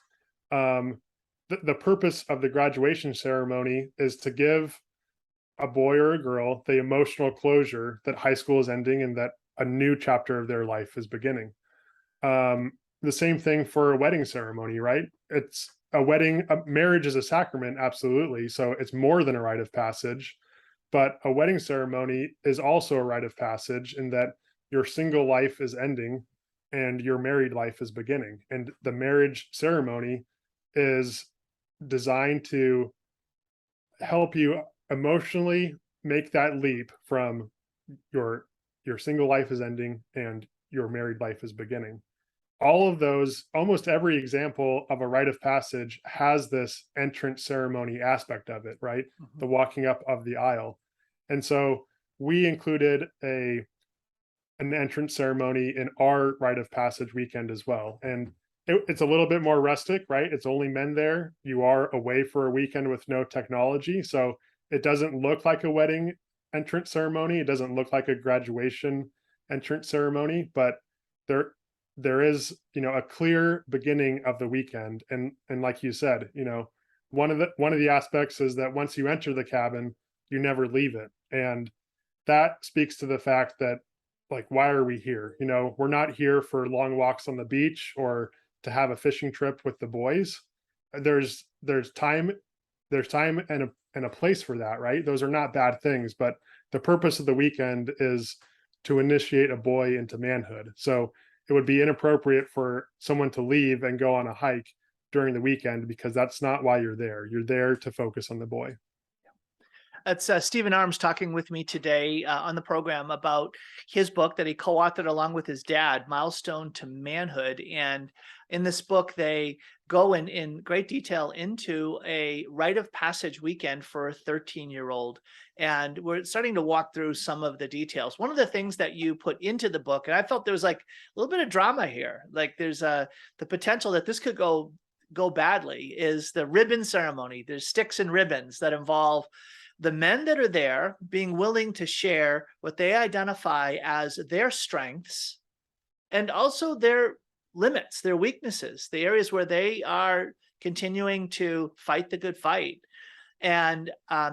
The purpose of the graduation ceremony is to give a boy or a girl the emotional closure that high school is ending and that a new chapter of their life is beginning. The same thing for a wedding ceremony, right? It's a wedding, a marriage is a sacrament, absolutely. So it's more than a rite of passage. But a wedding ceremony is also a rite of passage in that your single life is ending and your married life is beginning. And the marriage ceremony is designed to help you emotionally make that leap from your your single life is ending and your married life is beginning. All of those, almost every example of a rite of passage has this entrance ceremony aspect of it, right? Mhm. The walking up of the aisle. And so we included a an entrance ceremony in our rite of passage weekend as well. And it's a little bit more rustic, right? It's only men there. You are away for a weekend with no technology. So it doesn't look like a wedding entrance ceremony. It doesn't look like a graduation entrance ceremony, but there there is, a clear beginning of the weekend. And like you said, one of the aspects is that once you enter the cabin, you never leave it. And that speaks to the fact that, like, why are we here? We're not here for long walks on the beach or to have a fishing trip with the boys. There's time, there's time and a place for that, right? Those are not bad things, but the purpose of the weekend is to initiate a boy into manhood. So it would be inappropriate for someone to leave and go on a hike during the weekend because that's not why you're there. You're there to focus on the boy. It's Stephen Arms talking with me today on the program about his book that he co-authored along with his dad, Milestone to Manhood. And in this book, they go in great detail into a rite of passage weekend for a 13-year-old. And we're starting to walk through some of the details. One of the things that you put into the book, and I felt there was like a little bit of drama here, like there's the potential that this could go badly, is the ribbon ceremony. There's sticks and ribbons that involve the men that are there being willing to share what they identify as their strengths and also their limits, their weaknesses, the areas where they are continuing to fight the good fight. And I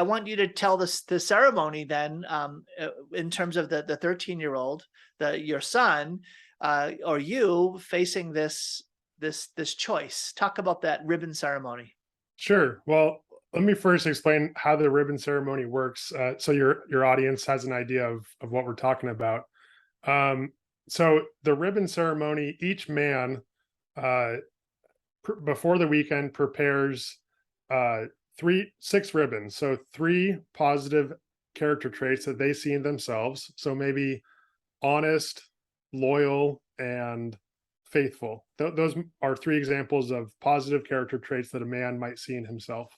want you to tell the ceremony then, in terms of the 13-year-old, your son, or you facing this choice. Talk about that ribbon ceremony. Sure. Well, let me first explain how the ribbon ceremony works, so your audience has an idea of what we're talking about. Um, so the ribbon ceremony, each man, uh, before the weekend, prepares uh, six ribbons. So three positive character traits that they see in themselves. So maybe honest, loyal, and faithful. Those are three examples of positive character traits that a man might see in himself.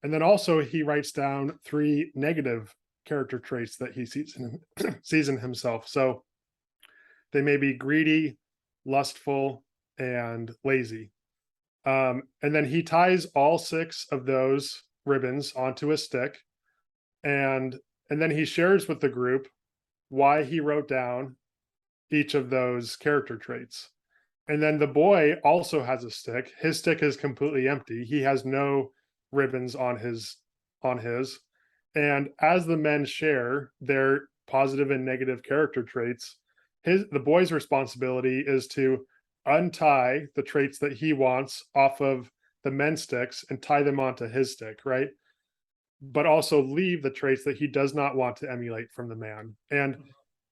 And then also he writes down three negative character traits that he sees in himself. So they may be greedy, lustful, and lazy. And then he ties all six of those ribbons onto a stick, and and then he shares with the group why he wrote down each of those character traits. And then the boy also has a stick. His stick is completely empty. He has no ribbons on his. And as the men share their positive and negative character traits, the boy's responsibility is to untie the traits that he wants off of the men's sticks and tie them onto his stick, right? But also leave the traits that he does not want to emulate from the man. And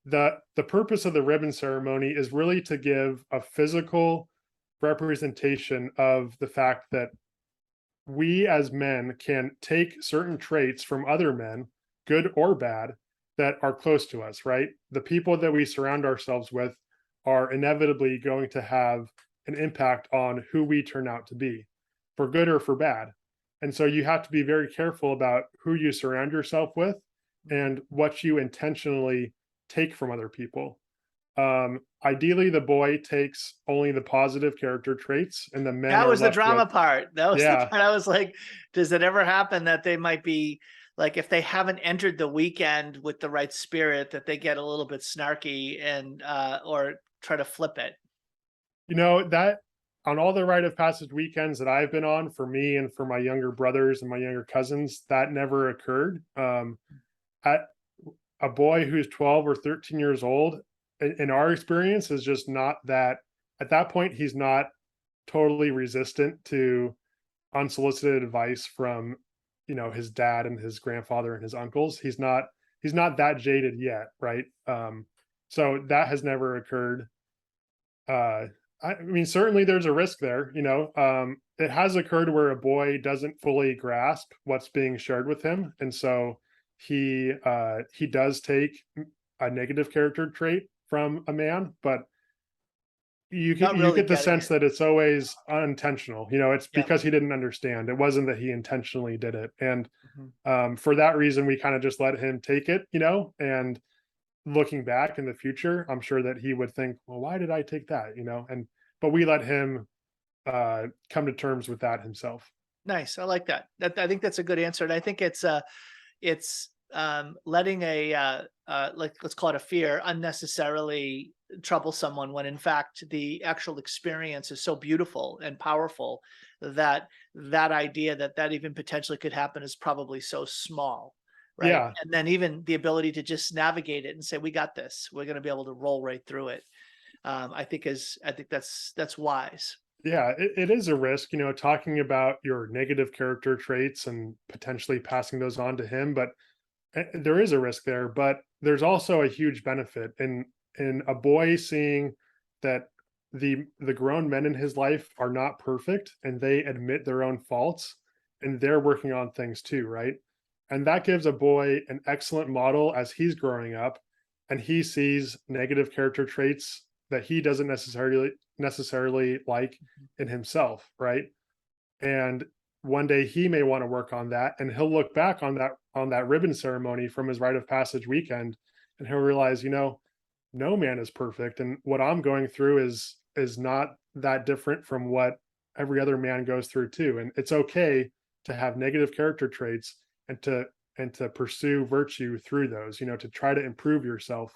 the purpose of the ribbon ceremony is really to give a physical representation of the fact that we as men can take certain traits from other men, good or bad, that are close to us, right? The people that we surround ourselves with are inevitably going to have an impact on who we turn out to be, for good or for bad. And so you have to be very careful about who you surround yourself with and what you intentionally take from other people. Ideally, the boy takes only the positive character traits, and the men That are was the left with, drama part. That was the yeah, part I was like, does it ever happen that they might be like, if they haven't entered the weekend with the right spirit, that they get a little bit snarky and or try to flip it? that on all the rite of passage weekends that I've been on, for me and for my younger brothers and my younger cousins, that never occurred. At a boy who's 12 or 13 years old, in our experience, is just not that. At that point, he's not totally resistant to unsolicited advice from his dad and his grandfather and his uncles. He's not that jaded yet, right? So that has never occurred. I mean, certainly there's a risk there. It has occurred where a boy doesn't fully grasp what's being shared with him, and so he does take a negative character trait from a man, but Not you really get the getting sense it. that it's always unintentional. It's Yeah. because he didn't understand. It wasn't that he intentionally did it. And Mhm. for that reason, we kind of just let him take it, and looking back in the future, I'm sure that he would think, well, why did I take that? And but we let him come to terms with that himself. Nice. I like that. I think that's a good answer, and I think it's letting a like, let's call it a fear, unnecessarily trouble someone when in fact the actual experience is so beautiful and powerful that that idea that that even potentially could happen is probably so small, right? Yeah, And then even the ability to just navigate it and say, we got this, we're going to be able to roll right through it. I think that's wise. yeah, it is a risk, talking about your negative character traits and potentially passing those on to him. But there is a risk there, but there's also a huge benefit in a boy seeing that the grown men in his life are not perfect and they admit their own faults and they're working on things too, right? And that gives a boy an excellent model as he's growing up, and he sees negative character traits that he doesn't necessarily like in himself, right? And one day he may want to work on that, and he'll look back on that ribbon ceremony from his rite of passage weekend, and he'll realize, no man is perfect, and what I'm going through is not that different from what every other man goes through too. And it's okay to have negative character traits, and to pursue virtue through those, to try to improve yourself.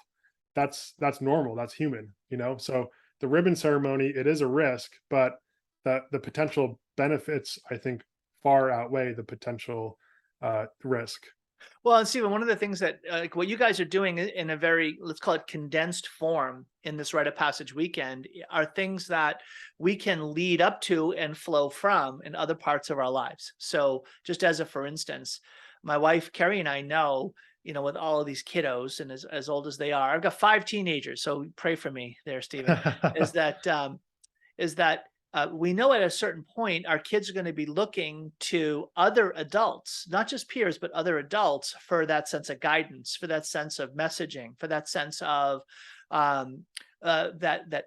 That's normal, that's human. So the ribbon ceremony, it is a risk, but the potential benefits, I think, far outweigh the potential risk. Well, and Stephen, one of the things that like what you guys are doing in a very, let's call it condensed form in this rite of passage weekend are things that we can lead up to and flow from in other parts of our lives. So just as a for instance, my wife Carrie and I know, with all of these kiddos and as old as they are, I've got 5 teenagers, so pray for me there, Stephen, is that is that we know at a certain point our kids are going to be looking to other adults, not just peers, but other adults for that sense of guidance, for that sense of messaging, for that sense of that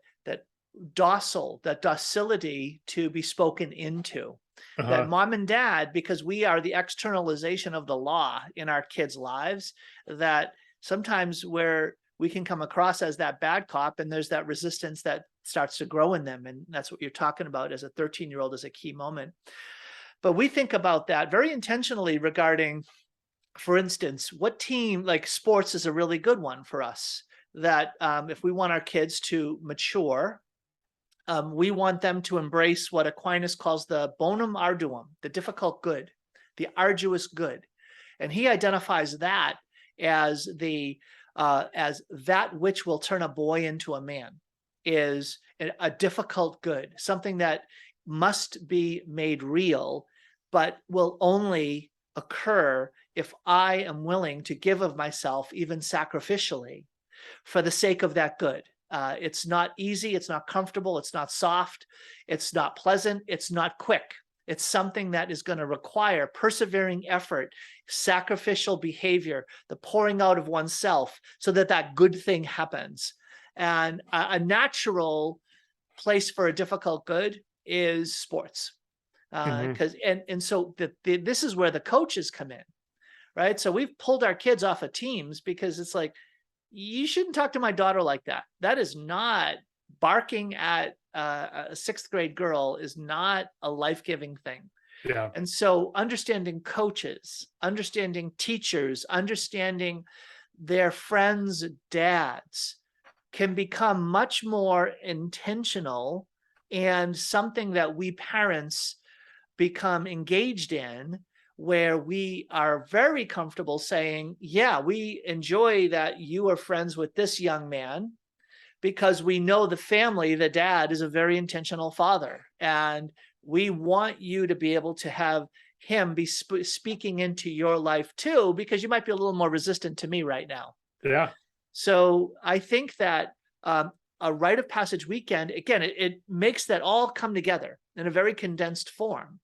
docile, that docility to be spoken into. That Uh-huh. mom and dad, because we are the externalization of the law in our kids' lives, that sometimes where we can come across as that bad cop, and there's that resistance that starts to grow in them. And that's what you're talking about as a 13-year-old is a key moment. But we think about that very intentionally regarding, for instance, what team, like sports is a really good one for us. That if we want our kids to mature, we want them to embrace what Aquinas calls the bonum arduum, the difficult good, the arduous good, and he identifies that as the as that which will turn a boy into a man, is a difficult good, something that must be made real, but will only occur if I am willing to give of myself, even sacrificially, for the sake of that good. It's not easy, it's not comfortable, it's not soft, it's not pleasant, it's not quick. It's something that is going to require persevering effort, sacrificial behavior, the pouring out of oneself so that that good thing happens. And a natural place for a difficult good is sports. Hmm. Because so this is where the coaches come in, right? So we've pulled our kids off of teams because it's like, you shouldn't talk to my daughter like that. That is not barking at a sixth grade girl is not a life-giving thing. Yeah. And so understanding coaches, understanding teachers, understanding their friends' dads can become much more intentional and something that we parents become engaged in, where we are very comfortable saying, yeah, we enjoy that you are friends with this young man because we know the family, the dad is a very intentional father. And we want you to be able to have him be speaking into your life too, because you might be a little more resistant to me right now. Yeah. So I think that a rite of passage weekend, again, it makes that all come together in a very condensed form.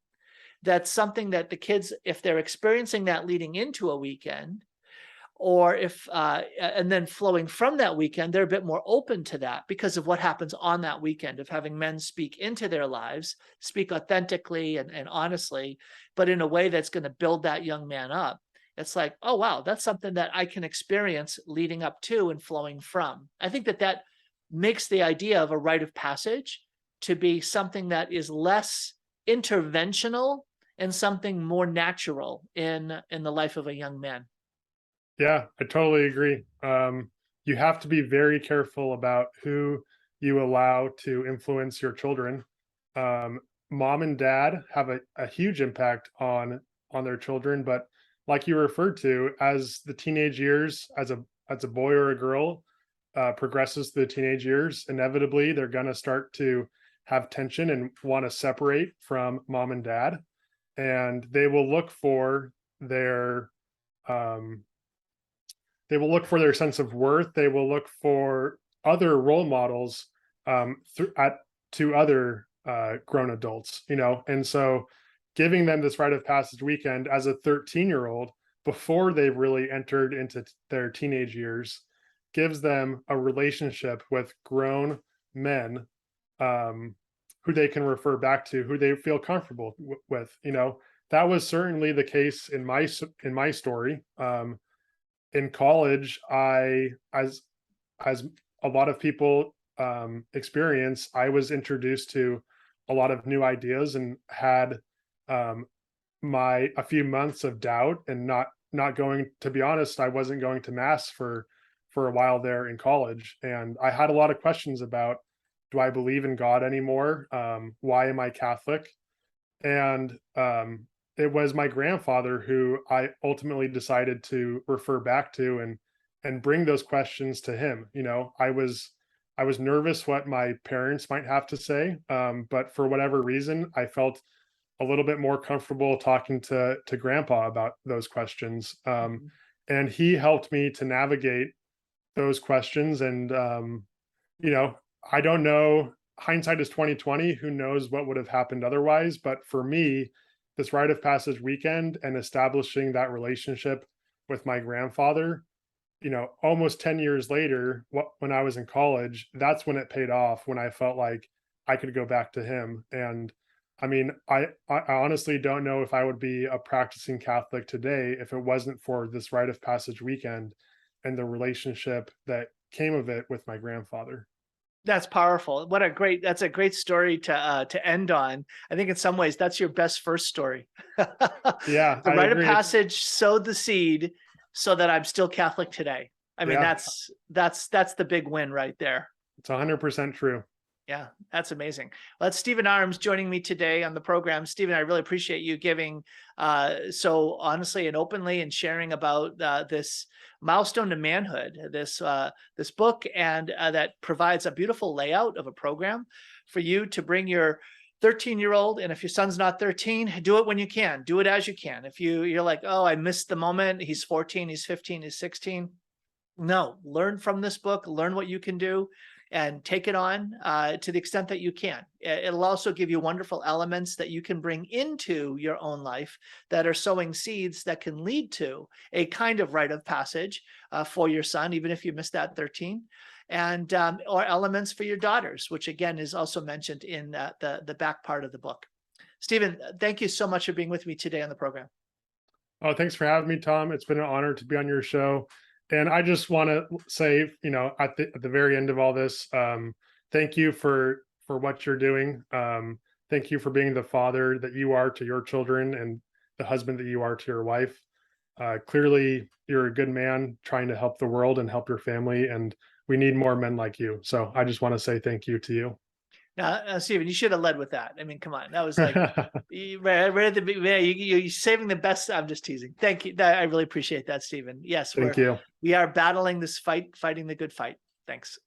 That's something that the kids, if they're experiencing that leading into a weekend, or if and then flowing from that weekend, they're a bit more open to that because of what happens on that weekend, of having men speak into their lives, speak authentically and honestly, but in a way that's going to build that young man up. It's like, oh wow, that's something that I can experience leading up to and flowing from. I think that that makes the idea of a rite of passage to be something that is less interventional and something more natural in the life of a young man. Yeah, I totally agree. You have to be very careful about who you allow to influence your children. Um, Mom and dad have a huge impact on their children, but like you referred to, as the teenage years, as a boy or a girl progresses through the teenage years, inevitably they're gonna start to have tension and want to separate from mom and dad, and their um, they will look for their sense of worth. They will look for other role models to other grown adults, and so giving them this rite of passage weekend as a 13-year-old before they've really entered into their teenage years gives them a relationship with grown men, um, who they can refer back to, who they feel comfortable with. That was certainly the case in my story. In college, as a lot of people experience, I was introduced to a lot of new ideas and had um, my a few months of doubt and not going. To be honest, I wasn't going to mass for a while there in college, and I had a lot of questions about, do I believe in God anymore? Why am I Catholic? And it was my grandfather who I ultimately decided to refer back to and bring those questions to him. I was nervous what my parents might have to say, but for whatever reason, I felt a little bit more comfortable talking to grandpa about those questions. Mhm. And he helped me to navigate those questions. And you know, I don't know. Hindsight is 2020. Who knows what would have happened otherwise? But for me, this rite of passage weekend and establishing that relationship with my grandfather almost 10 years later, when I was in college, that's when it paid off, when I felt like I could go back to him. And I mean, I honestly don't know if I would be a practicing Catholic today if it wasn't for this rite of passage weekend and the relationship that came of it with my grandfather. That's powerful. That's a great story to end on. I think in some ways that's your best first story. Yeah, The I rite of agree. passage sowed the seed so that I'm still Catholic today. I mean, Yeah, that's the big win right there. it's 100% true. Yeah, that's amazing. Well, that's Stephen Arms joining me today on the program. Stephen, I really appreciate you giving so honestly and openly and sharing about this milestone to manhood, this book, and that provides a beautiful layout of a program for you to bring your 13-year-old, and if your son's not 13, do it when you can. Do it as you can. If you're like, oh, I missed the moment. He's 14, he's 15, he's 16. No, learn from this book, learn what you can do, and take it on to the extent that you can. It'll also give you wonderful elements that you can bring into your own life that are sowing seeds that can lead to a kind of rite of passage for your son, even if you missed that 13, and or elements for your daughters, which again is also mentioned in the back part of the book. Stephen, thank you so much for being with me today on the program. Oh, thanks for having me, Tom. It's been an honor to be on your show. And I just want to say, at the very end of all this, thank you for what you're doing. Thank you for being the father that you are to your children and the husband that you are to your wife. Clearly, you're a good man trying to help the world and help your family, and we need more men like you. So I just want to say thank you to you. Now, Stephen, you should have led with that. I mean, come on, that was like right at the beginning. You're saving the best. I'm just teasing. Thank you. I really appreciate that, Stephen. Yes, Thank you. we are battling this fight, fighting the good fight. Thanks.